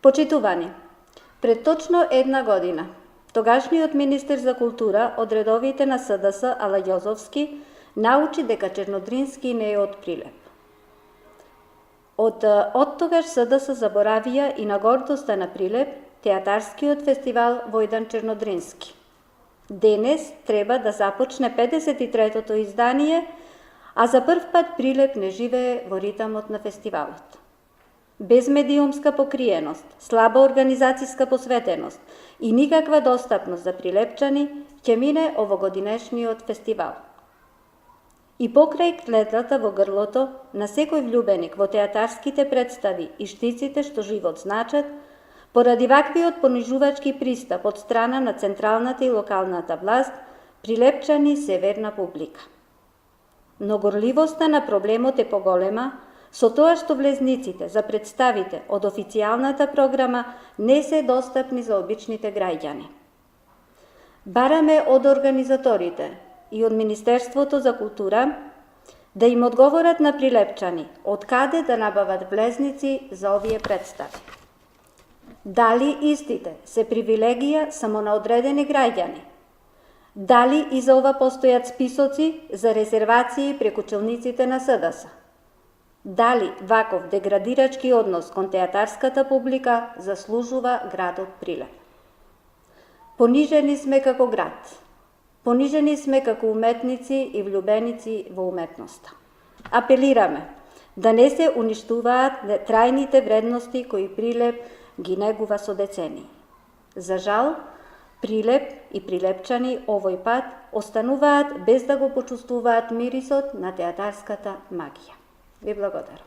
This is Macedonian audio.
Почитувани, пред точно една година, тогашниот министер за култура од редовите на СДС Ала Јозовски научи дека Чернодрински не е од Прилеп. Од тогаш СДС заборавија и на гордоста на Прилеп, театарскиот фестивал Војдан Чернодрински. Денес треба да започне 53-тото издание, а за прв пат Прилеп не живее во ритамот на фестивалот. Без медиумска покриеност, слаба организацијска посветеност и никаква достапност за прилепчани, ќе мине овогодинешниот фестивал. И покрај клетвата во грлото на секој влюбеник во театарските представи и штиците што живот значат, поради ваквиот понижувачки пристап од страна на централната и локалната власт, прилепчани се верна публика. Но горливоста на проблемот е поголема, со тоа што влезниците за представите од официјалната програма не се достапни за обичните граѓани. Бараме од организаторите и од Министерството за култура да им одговорат на прилепчани од каде да набават влезници за овие представи. Дали истите се привилегија само на одредени граѓани? Дали и за ова постојат списоци за резервации преку челниците на СДС? Дали ваков деградирачки однос кон театарската публика заслужува градот Прилеп? Понижени сме како град. Понижени сме како уметници и влюбеници во уметноста. Апелираме да не се уништуваат трајните вредности кои Прилеп ги негува со децении. За жал, Прилеп и прилепчани овој пат остануваат без да го почувствуваат мирисот на театарската магија. Ви благодарам.